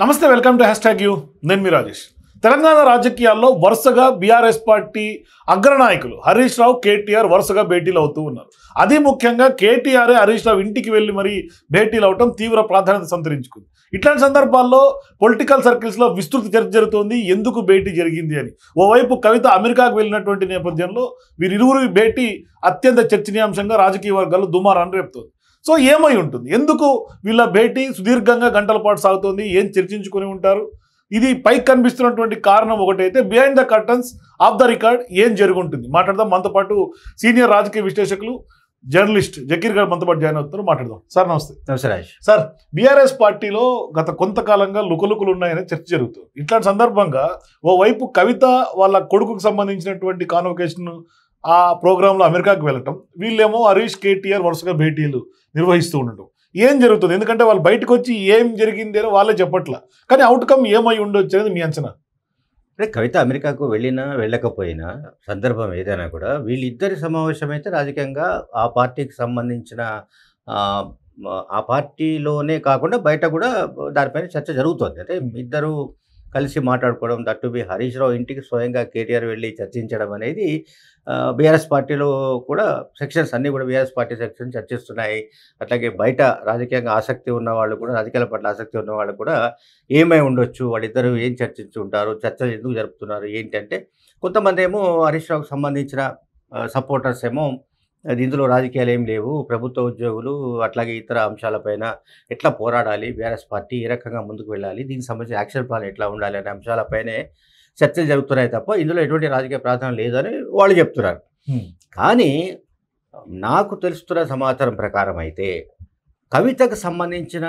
నమస్తే, welcome to #you. నేను మీ రాజేష్. తెలంగాణ రాజకీయాల్లో వరుసగా బీఆర్ఎస్ పార్టీ అగ్రనాయకులు హరీష్ రావు, కేటీఆర్ వరుసగా భేటీలు అవుతూ ఉన్నారు. అది ముఖ్యంగా కేటీఆర్ హరీష్ రావు ఇంటికి వెళ్ళి మరీ భేటీలు అవటం తీవ్ర ప్రాధాన్యత సంతరించుకుంది. ఇట్లాంటి సందర్భాల్లో పొలిటికల్ సర్కిల్స్లో విస్తృత చర్చ జరుగుతోంది, ఎందుకు భేటీ జరిగింది అని. ఓవైపు కవిత అమెరికాకు వెళ్ళినటువంటి నేపథ్యంలో వీరిరువురి భేటీ అత్యంత చర్చనీయాంశంగా రాజకీయ వర్గాల్లో దుమారాన్ని రేపుతోంది. సో ఏమై ఉంటుంది, ఎందుకు వీళ్ళ భేటీ సుదీర్ఘంగా గంటల పాటు సాగుతోంది, ఏం చర్చించుకొని ఉంటారు? ఇది పైకి కనిపిస్తున్నటువంటి కారణం ఒకటైతే behind the curtains of the record ఏం జరుగుంటుంది మాట్లాడదాం. మనతో పాటు సీనియర్ రాజకీయ విశ్లేషకులు జర్నలిస్ట్ జకీర్ గారు మనతో పాటు జాయిన్ అవుతున్నారు. మాట్లాడదాం. సార్ నమస్తే. నమస్తే రాజేష్. సార్, బీఆర్ఎస్ పార్టీలో గత కొంతకాలంగా లుకలుకులు ఉన్నాయని చర్చ జరుగుతుంది. ఇట్లాంటి సందర్భంగా ఓవైపు కవిత వాళ్ళ కొడుకుకు సంబంధించినటువంటి కాన్వకేషన్ ఆ ప్రోగ్రాంలో అమెరికాకు వెళ్ళటం, వీళ్ళేమో హరీష్, కేటీఆర్ వరుసగా భేటీలు నిర్వహిస్తూ ఉండటం. ఏం జరుగుతుంది? ఎందుకంటే వాళ్ళు బయటకు వచ్చి ఏం జరిగింది అని వాళ్ళే చెప్పట్లా, కానీ అవుట్కమ్ ఏమై ఉండొచ్చు అనేది మీ అంచనా? అంటే కవిత అమెరికాకు వెళ్ళినా వెళ్ళకపోయినా సందర్భం ఏదైనా కూడా వీళ్ళిద్దరి సమావేశం అయితే రాజకీయంగా ఆ పార్టీకి సంబంధించిన ఆ పార్టీలోనే కాకుండా బయట కూడా దానిపైన చర్చ జరుగుతుంది. అంటే ఇద్దరు కలిసి మాట్లాడుకోవడం, దట్టు బి హరీష్ రావు ఇంటికి స్వయంగా కేటీఆర్ వెళ్ళి చర్చించడం అనేది బీఆర్ఎస్ పార్టీలో కూడా సెక్షన్స్ అన్నీ కూడా బీఆర్ఎస్ పార్టీ సెక్షన్స్ చర్చిస్తున్నాయి. అట్లాగే బయట రాజకీయంగా ఆసక్తి ఉన్న వాళ్ళు కూడా, రాజకీయాల పట్ల ఆసక్తి ఉన్న వాళ్ళు కూడా ఏమై ఉండొచ్చు, వాళ్ళిద్దరూ ఏం చర్చించుంటారు, చర్చలు ఎందుకు జరుపుతున్నారు ఏంటంటే, కొంతమంది ఏమో హరీష్ రావుకు సంబంధించిన సపోర్టర్స్ ఏమో ఇందులో రాజకీయాలు ఏం లేవు, ప్రభుత్వ ఉద్యోగులు అట్లాగే ఇతర అంశాలపైన ఎట్లా పోరాడాలి, బీఆర్ఎస్ పార్టీ ఏ రకంగా ముందుకు వెళ్ళాలి, దీనికి సంబంధించి యాక్షన్ ప్లాన్ ఎట్లా ఉండాలి అనే అంశాలపైనే చర్చలు జరుగుతున్నాయి తప్ప ఇందులో ఎటువంటి రాజకీయ ప్రాధాన్యం లేదని వాళ్ళు చెప్తున్నారు. కానీ నాకు తెలుస్తున్న సమాచారం ప్రకారం అయితే కవితకు సంబంధించిన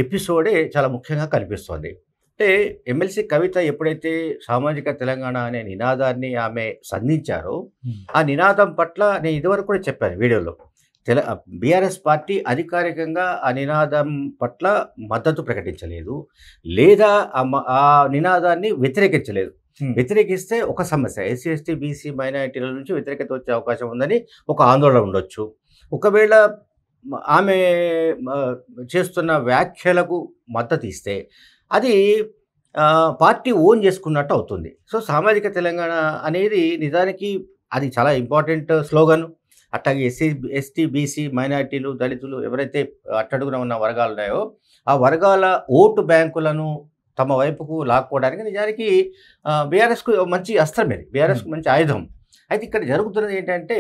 ఎపిసోడే చాలా ముఖ్యంగా కనిపిస్తోంది. అంటే ఎమ్మెల్సీ కవిత ఎప్పుడైతే సామాజిక తెలంగాణ అనే నినాదాన్ని ఆమె సంధించారో, ఆ నినాదం పట్ల నేను ఇదివరకు కూడా చెప్పాను వీడియోలో, బీఆర్ఎస్ పార్టీ అధికారికంగా ఆ నినాదం పట్ల మద్దతు ప్రకటించలేదు, లేదా ఆ నినాదాన్ని వ్యతిరేకించలేదు. వ్యతిరేకిస్తే ఒక సమస్య, ఎస్సీ ఎస్టీ బీసీ మైనారిటీల నుంచి వ్యతిరేకత వచ్చే అవకాశం ఉందని ఒక ఆందోళన ఉండొచ్చు. ఒకవేళ ఆమె చేస్తున్న వ్యాఖ్యలకు మద్దతు ఇస్తే అది పార్టీ ఓన్ చేసుకున్నట్టు అవుతుంది. సో సామాజిక తెలంగాణ అనేది నిజానికి అది చాలా ఇంపార్టెంట్ స్లోగన్. అట్లాగే ఎస్టీ బీసీ మైనారిటీలు, దళితులు ఎవరైతే అట్టడుగున ఉన్న వర్గాలు ఉన్నాయో ఆ వర్గాల ఓటు బ్యాంకులను తమ వైపుకు లాక్కోవడానికి నిజానికి బీఆర్ఎస్కు మంచి అస్త్రం, ఇది బీఆర్ఎస్కు మంచి ఆయుధం. అయితే ఇక్కడ జరుగుతున్నది ఏంటంటే,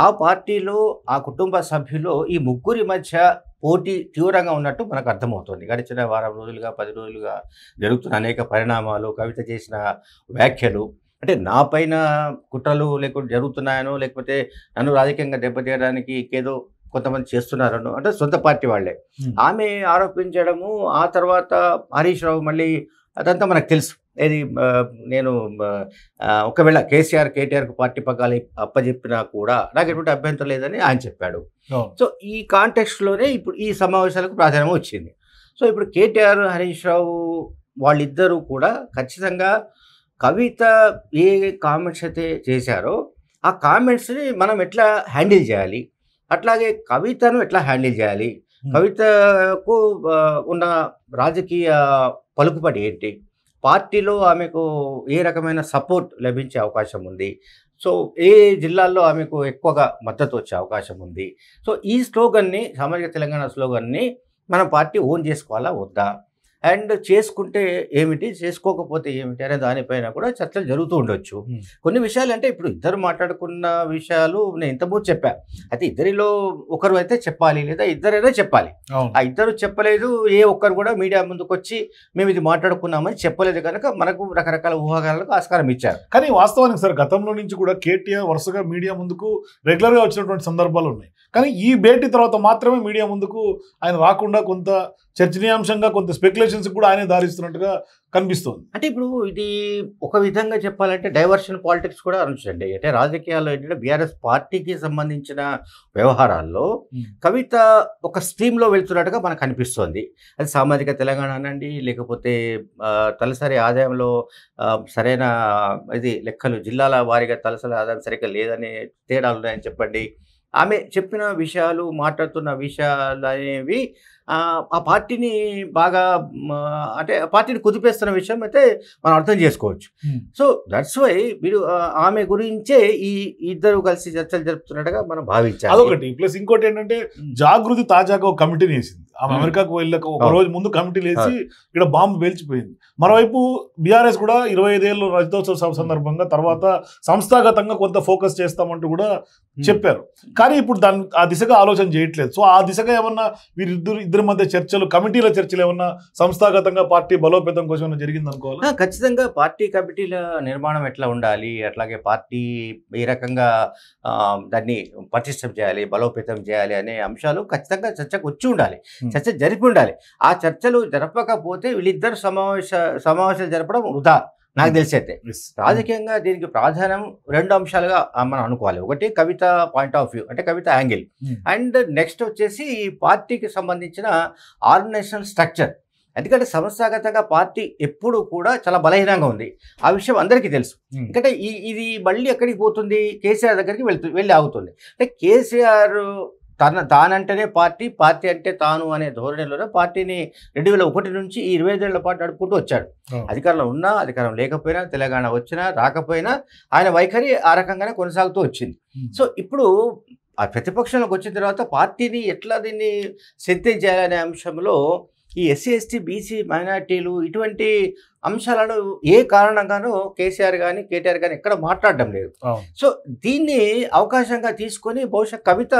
ఆ పార్టీలో ఆ కుటుంబ సభ్యులు ఈ ముగ్గురి మధ్య పోటీ తీవ్రంగా ఉన్నట్టు మనకు అర్థమవుతుంది. గడిచిన వారం రోజులుగా 10 రోజులుగా జరుగుతున్న అనేక పరిణామాలు, కవిత చేసిన వ్యాఖ్యలు, అంటే నా పైన కుట్రలు లేకపోతే జరుగుతున్నాయనో, లేకపోతే నన్ను రాజకీయంగా దెబ్బతీయడానికి ఏదో కొంతమంది చేస్తున్నారనో, అంటే సొంత పార్టీ వాళ్ళే ఆమె ఆరోపించడము. ఆ తర్వాత హరీష్ రావు మళ్ళీ అదంతా మనకు తెలుసు. ఇది నేను ఒకవేళ కేటీఆర్కు పార్టీ పగ్గాలు అప్పచెప్పినా కూడా నాకు ఎటువంటి అభ్యంతరం లేదని ఆయన చెప్పాడు. సో ఈ కాంటెక్స్ట్లోనే ఇప్పుడు ఈ సమావేశాలకు ప్రాధాన్యం వచ్చింది. సో ఇప్పుడు కేటీఆర్, హరీష్ రావు వాళ్ళిద్దరూ కూడా ఖచ్చితంగా కవిత ఏ కామెంట్స్ అయితే చేశారో ఆ కామెంట్స్ని మనం ఎట్లా హ్యాండిల్ చేయాలి, అట్లాగే కవితను ఎట్లా హ్యాండిల్ చేయాలి, కవితకు ఉన్న రాజకీయ పలుకుబడి ఏంటి, పార్టీలో ఆమెకు ఏ రకమైన సపోర్ట్ లభించే అవకాశం ఉంది, సో ఏ జిల్లాల్లో ఆమెకు ఎక్కువగా మద్దతు వచ్చే అవకాశం ఉంది. సో ఈ స్లోగన్ని, సామాజిక తెలంగాణ స్లోగన్ని మన పార్టీ ఓన్ చేసుకోవాలా వద్దా, అండ్ చేసుకుంటే ఏమిటి, చేసుకోకపోతే ఏమిటి అనే దానిపైన కూడా చర్చలు జరుగుతూ ఉండొచ్చు. కొన్ని విషయాలు అంటే ఇప్పుడు ఇద్దరు మాట్లాడుకున్న విషయాలు నేను ఇంతకుముందు చెప్పా. అయితే ఇద్దరిలో ఒకరు అయితే చెప్పాలి, లేదా ఇద్దరైనా చెప్పాలి. ఆ ఇద్దరు చెప్పలేదు, ఏ ఒక్కరు కూడా మీడియా ముందుకు వచ్చి మేము ఇది మాట్లాడుకున్నామని చెప్పలేదు కనుక మనకు రకరకాల ఊహాగానాలకు ఆస్కారం ఇచ్చారు. కానీ వాస్తవానికి సార్, గతంలో నుంచి కూడా కేటీఆర్ వరుసగా మీడియా ముందుకు రెగ్యులర్గా వచ్చినటువంటి సందర్భాలు ఉన్నాయి. కానీ ఈ భేటీ తర్వాత మాత్రమే మీడియా ముందుకు ఆయన రాకుండా కొంత చర్చనీయాంశంగా, కొంత స్పెక్యులేషన్స్ కూడా ఆయనే దారిస్తున్నట్టుగా కనిపిస్తుంది. అంటే ఇప్పుడు ఇది ఒక విధంగా చెప్పాలంటే డైవర్షన్ పాలిటిక్స్ కూడా అనొచ్చండి. అంటే రాజకీయాల్లో ఏంటంటే బీఆర్ఎస్ పార్టీకి సంబంధించిన వ్యవహారాల్లో కవిత ఒక స్ట్రీమ్లో వెళ్తున్నట్టుగా మనకు అనిపిస్తోంది. అది సామాజిక తెలంగాణ అనండి, లేకపోతే తలసరి ఆదాయంలో సరైన ఇది లెక్కలు జిల్లాల వారీగా తలసరి ఆదాయం సరిగ్గా లేదని తేడాలు ఉన్నాయని చెప్పండి, ఆమె చెప్పిన విషయాలు, మాట్లాడుతున్న విషయాలు అనేవి ఆ పార్టీని బాగా అంటే ఆ పార్టీని కుదిపేస్తున్న విషయం అయితే మనం అర్థం చేసుకోవచ్చు. సో దట్స్ వై మీరు ఆమె గురించే ఈ ఇద్దరు కలిసి చర్చలు జరుపుతున్నట్టుగా మనం భావించాలి. అదొకటి. ప్లస్ ఇంకోటి ఏంటంటే జాగృతి తాజాగా ఒక కమిటీని వేసింది. ఆమె అమెరికాకు వెళ్ళక ఒక రోజు ముందు కమిటీలు వేసి ఇక్కడ బాంబు పేల్చిపోయింది. మరోవైపు బీఆర్ఎస్ కూడా 25 ఏళ్ళు రజతోత్సవ సందర్భంగా తర్వాత సంస్థాగతంగా కొంత ఫోకస్ చేస్తామంటూ కూడా చెప్పారు. కానీ ఇప్పుడు ఆ దిశగా ఆలోచన చేయట్లేదు. సో ఆ దిశగా ఏమన్నా ఇద్దరి మధ్య చర్చలు, కమిటీల చర్చలు ఏమన్నా సంస్థాగతంగా పార్టీ బలోపేతం కోసం ఏమన్నా జరిగింది అనుకోవాలి? ఖచ్చితంగా పార్టీ కమిటీల నిర్మాణం ఎట్లా ఉండాలి, అట్లాగే పార్టీ ఏ రకంగా దాన్ని పటిష్టం చేయాలి, బలోపేతం చేయాలి అనే అంశాలు ఖచ్చితంగా చర్చకు వచ్చి ఉండాలి, చర్చ జరిపి ఉండాలి. ఆ చర్చలు జరపకపోతే వీళ్ళిద్దరు సమావేశాలు జరపడం వృధా నాకు తెలిసైతే. రాజకీయంగా దీనికి ప్రాధాన్యం 2 అంశాలుగా మనం అనుకోవాలి. ఒకటి కవిత పాయింట్ ఆఫ్ వ్యూ, అంటే కవిత యాంగిల్, అండ్ నెక్స్ట్ వచ్చేసి ఈ పార్టీకి సంబంధించిన ఆర్గనైజేషనల్ స్ట్రక్చర్. ఎందుకంటే సంస్థాగతంగా పార్టీ ఎప్పుడు కూడా చాలా బలహీనంగా ఉంది. ఆ విషయం అందరికీ తెలుసు. ఎందుకంటే ఇది మళ్ళీ ఎక్కడికి పోతుంది, కేసీఆర్ దగ్గరికి వెళ్ళి ఆగుతుంది. అంటే కేసీఆర్ తానంటేనే పార్టీ, పార్టీ అంటే తాను అనే ధోరణిలోనే పార్టీని 2001 నుంచి 25 ఏళ్ల పాటు నడుపుకుంటూ వచ్చాడు. అధికారంలో ఉన్నా, అధికారం లేకపోయినా, తెలంగాణ వచ్చినా రాకపోయినా ఆయన వైఖరి ఆ రకంగానే కొనసాగుతూ వచ్చింది. సో ఇప్పుడు ఆ ప్రతిపక్షంలోకి వచ్చిన తర్వాత పార్టీని ఎట్లా దీన్ని స్ట్రెంథెన్ చేయాలనే అంశంలో ఈ ఎస్సీ, ఎస్టీ, బీసీ, మైనార్టీలు ఇటువంటి అంశాలను ఏ కారణంగానూ కేసీఆర్ కానీ కేటీఆర్ కానీ ఎక్కడ మాట్లాడడం లేదు. సో దీన్ని అవకాశంగా తీసుకొని బహుశా కవిత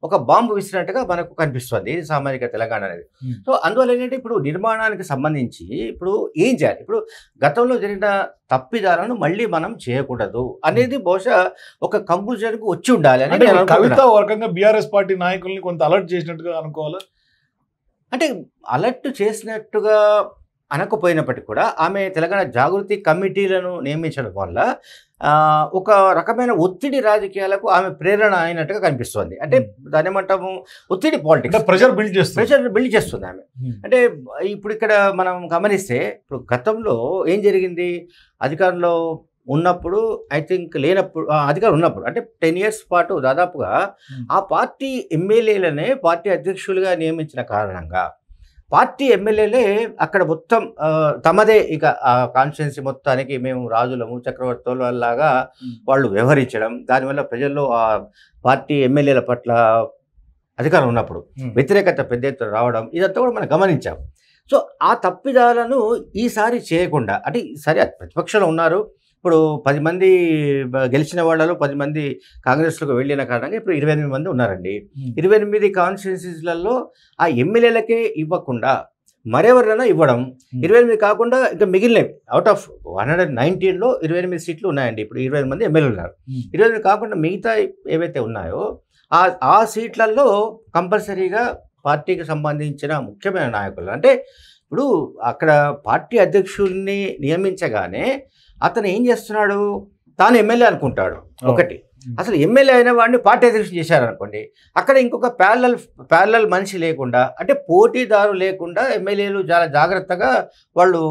ఒక బాంబు విసిరినట్టుగా మనకు కనిపిస్తుంది ఇది సామాజిక తెలంగాణ అనేది. సో అందువల్ల ఏంటంటే ఇప్పుడు నిర్మాణానికి సంబంధించి ఇప్పుడు ఏం చేయాలి, ఇప్పుడు గతంలో జరిగిన తప్పిదాలను మళ్ళీ మనం చేయకూడదు అనేది బహుశా ఒక కంక్లూజన్కు వచ్చి ఉండాలి అని కవిత ఒక రకంగా బీఆర్ఎస్ పార్టీ నాయకుల్ని కొంత అలర్ట్ చేసినట్టుగా అనుకోవాలా? అంటే అలర్ట్ చేసినట్టుగా అనకపోయినప్పటికీ కూడా ఆమె తెలంగాణ జాగృతి కమిటీలను నియమించడం వల్ల ఒక రకమైన ఒత్తిడి రాజకీయాలకు ఆమె ప్రేరణ అయినట్టుగా కనిపిస్తుంది. అంటే దాని ఏమంటాము, ఒత్తిడి పాలిటిక్స్, ప్రెషర్ బిల్డ్ చేస్తుంది ఆమె. అంటే ఇప్పుడు ఇక్కడ మనం గమనిస్తే ఇప్పుడు గతంలో ఏం జరిగింది, అధికారంలో ఉన్నప్పుడు ఐ థింక్ లేనప్పుడు అధికారం ఉన్నప్పుడు అంటే 10 years పాటు దాదాపుగా ఆ పార్టీ ఎమ్మెల్యేలనే పార్టీ అధ్యక్షులుగా నియమించిన కారణంగా పార్టీ ఎమ్మెల్యేలే అక్కడ మొత్తం తమదే ఇక ఆ కాన్స్టిట్యున్సీ మొత్తానికి మేము రాజులము చక్రవర్తుల లాగా వాళ్ళు వ్యవహరించడం, దానివల్ల ప్రజల్లో ఆ పార్టీ ఎమ్మెల్యేల పట్ల అధికారం ఉన్నప్పుడు వ్యతిరేకత పెద్ద ఎత్తున రావడం ఇదంతా కూడా మనం గమనించాం. సో ఆ తప్పిదాలను ఈసారి చేయకుండా, అంటే ఈసారి ప్రతిపక్షంలో ఉన్నారు, ఇప్పుడు 10 మంది గెలిచిన వాళ్ళలో 10 మంది కాంగ్రెస్లోకి వెళ్ళిన కారణంగా ఇప్పుడు 28 మంది ఉన్నారండి. 28 కాన్స్టిట్యున్సీలలో ఆ ఎమ్మెల్యేలకే ఇవ్వకుండా మరెవరైనా ఇవ్వడం, 28 కాకుండా ఇంకా మిగిలినవి అవుట్ ఆఫ్ 119లో 28 సీట్లు ఉన్నాయండి. ఇప్పుడు 25 మంది ఎమ్మెల్యేలు ఉన్నారు. 28 కాకుండా మిగతా ఏవైతే ఉన్నాయో ఆ సీట్లలో కంపల్సరీగా పార్టీకి సంబంధించిన ముఖ్యమైన నాయకులు, అంటే ఇప్పుడు అక్కడ పార్టీ అధ్యక్షుల్ని నియమించగానే అతను ఏం చేస్తున్నాడు, తాను ఎమ్మెల్యే అనుకుంటాడు. ఒకటి, అసలు ఎమ్మెల్యే అయిన వాడిని పార్టీ అధ్యక్షుడు చేశారనుకోండి, అక్కడ ఇంకొక ప్యారలల్ మనిషి లేకుండా, అంటే పోటీదారు లేకుండా ఎమ్మెల్యేలు చాలా జాగ్రత్తగా వాళ్ళు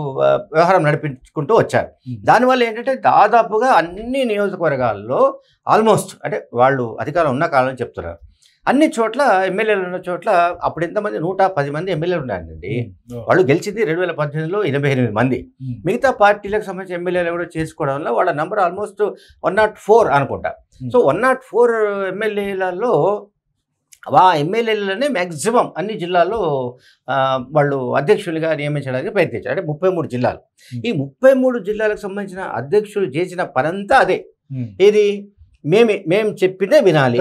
వ్యవహారం నడిపించుకుంటూ వచ్చారు. దానివల్ల ఏంటంటే దాదాపుగా అన్ని నియోజకవర్గాల్లో ఆల్మోస్ట్, అంటే వాళ్ళు అధికారం ఉన్న కాలం చెప్తున్నారు, అన్ని చోట్ల ఎమ్మెల్యేలు ఉన్న చోట్ల అప్పుడు ఎంతమంది 110 మంది ఎమ్మెల్యేలు ఉన్నారండి. వాళ్ళు గెలిచింది 2018లో 88 మంది. మిగతా పార్టీలకు సంబంధించిన ఎమ్మెల్యేలు కూడా చేసుకోవడం వల్ల వాళ్ళ నంబర్ ఆల్మోస్ట్ 104 అనుకుంటా. సో 104 ఎమ్మెల్యేలలో ఆ ఎమ్మెల్యేలనే మ్యాక్సిమం అన్ని జిల్లాల్లో వాళ్ళు అధ్యక్షులుగా నియమించడానికి ప్రయత్నించారు. అంటే 33 జిల్లాలు. ఈ 33 జిల్లాలకు సంబంధించిన అధ్యక్షులు చేసిన పనంతా అదే. ఏది, మేము చెప్పిందే వినాలి,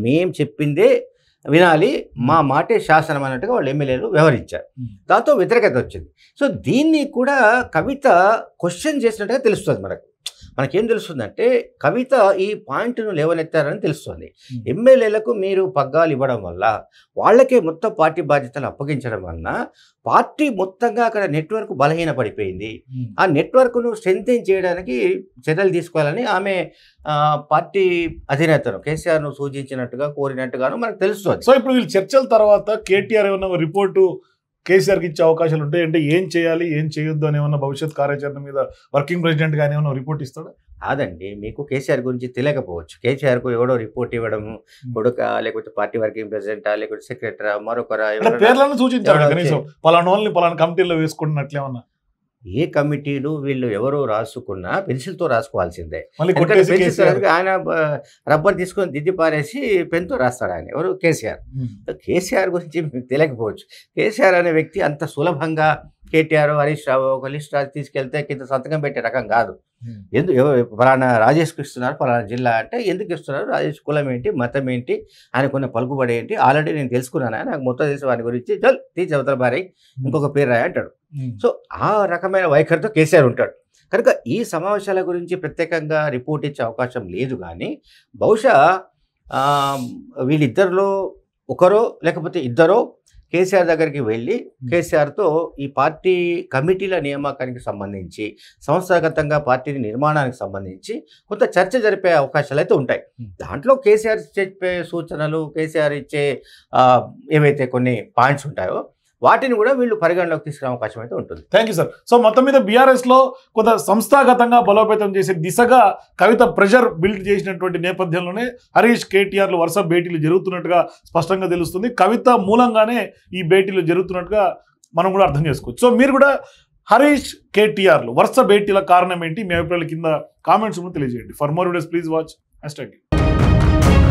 మేము చెప్పిందే వినాలి, మా మాటే శాసనం అన్నట్టుగా వాళ్ళు ఎమ్మెల్యేలు వ్యవహరించారు. దాంతో వ్యతిరేకత వచ్చింది. సో దీన్ని కూడా కవిత క్వశ్చన్ చేసినట్టుగా తెలుస్తుంది. మనకేం తెలుస్తుందంటే కవిత ఈ పాయింట్ను లేవనెత్తారని తెలుస్తుంది. ఎమ్మెల్యేలకు మీరు పగ్గాలు ఇవ్వడం వల్ల, వాళ్ళకే మొత్తం పార్టీ బాధ్యతలు అప్పగించడం వలన పార్టీ మొత్తంగా అక్కడ నెట్వర్క్ బలహీన పడిపోయింది. ఆ నెట్వర్క్ను స్ట్రెంథెన్ చేయడానికి చర్యలు తీసుకోవాలని ఆమె పార్టీ అధినేతను కేసీఆర్ను సూచించినట్టుగా కోరినట్టుగాను మనకు తెలుస్తుంది. సో ఇప్పుడు వీళ్ళు చర్చల తర్వాత కేటీఆర్ ఏమన్నా రిపోర్టు కేసీఆర్కి ఇచ్చే అవకాశాలు ఉంటాయి అంటే ఏం చేయాలి ఏం చేయొద్దు అని ఏమన్నా భవిష్యత్ కార్యాచరణ మీద వర్కింగ్ ప్రెసిడెంట్ గానీ ఏమన్నా రిపోర్ట్ ఇస్తాడా? కాదండి. మీకు కేసీఆర్ గురించి తెలియకపోవచ్చు. కేసీఆర్‌కు ఎవడో రిపోర్ట్ ఇవ్వడము, కొడుకా లేకపోతే పార్టీ వర్కింగ్ ప్రెసిడెంటా లేకపోతే సెక్రటరా మరొకరా అంటే ఎవరైనా పేర్లను సూచించాడు ఎవరో కనీసం పలానా వాళ్ళని పలానా కమిటీలో వేసుకుంటున్నట్లేమన్నా ఏ కమిటీలు వీళ్ళు ఎవరు రాసుకున్నా పెన్సిల్‌తో రాసుకోవాల్సిందే. మళ్ళీ ఎందుకంటే కొట్టేసి పెన్సిల్‌తో కేసీఆర్. ఆయన రబ్బర్ తీసుకొని దిద్ది పారేసి పెన్‌తో రాస్తాడు ఆయన. ఎవరు? కేసీఆర్. కేసీఆర్ గురించి మీకు తెలియకపోవచ్చు. కేసీఆర్ అనే వ్యక్తి అంత సులభంగా కేటీఆర్, హరీష్ రావు ఒక లిస్ట్ రాసి తీసుకెళ్తే కింద సంతకం పెట్టే రకం కాదు. ఫలానా రాజేష్‌కి ఇస్తున్నారు ఫలానా జిల్లా అంటే ఎందుకు ఇస్తున్నారు? రాజేష్ కులం ఏంటి? మతం ఏంటి? ఆయనకున్న పలుకుబడి ఏంటి? ఆల్రెడీ నేను తెలుసుకున్నాను. నాకు మొత్తం తెలిసి వాని గురించి చల్ తీసి అవతల పారేయ్ ఇంకొక పేరు రాయి అంటాడు. సో ఆ రకమైన వైఖరితో కేసీఆర్ ఉంటాడు. కనుక ఈ సమావేశాల గురించి ప్రత్యేకంగా రిపోర్ట్ ఇచ్చే అవకాశం లేదు. కానీ బహుశా వీళ్ళిద్దరిలో ఒకరో లేకపోతే ఇద్దరో కేసీఆర్ దగ్గరికి వెళ్ళి కేసీఆర్తో ఈ పార్టీ కమిటీల నియామకానికి సంబంధించి సంస్థాగతంగా పార్టీ నిర్మాణానికి సంబంధించి కొంత చర్చ జరిపే అవకాశాలు అయితే ఉంటాయి. దాంట్లో కేసీఆర్ చెప్పే సూచనలు, కేసీఆర్ ఇచ్చే ఏవైతే కొన్ని పాయింట్స్ ఉంటాయో వాటిని కూడా వీళ్ళు పరిగణలోకి తీసుకునే అవకాశం అయితే ఉంటుంది. Thank you sir. సో మొత్తం మీద బీఆర్ఎస్లో కొంత సంస్థాగతంగా బలోపేతం చేసే దిశగా కవిత ప్రెషర్ బిల్డ్ చేసినటువంటి నేపథ్యంలోనే హరీష్ కేటీఆర్లు వరుస భేటీలు జరుగుతున్నట్టుగా స్పష్టంగా తెలుస్తుంది. కవిత మూలంగానే ఈ భేటీలు జరుగుతున్నట్టుగా మనం కూడా అర్థం చేసుకోవచ్చు. సో మీరు కూడా హరీష్ కేటీఆర్లు వరుస భేటీల కారణం ఏంటి మీ అభిప్రాయాల కింద కామెంట్స్ కూడా తెలియజేయండి. For more videos please watch #.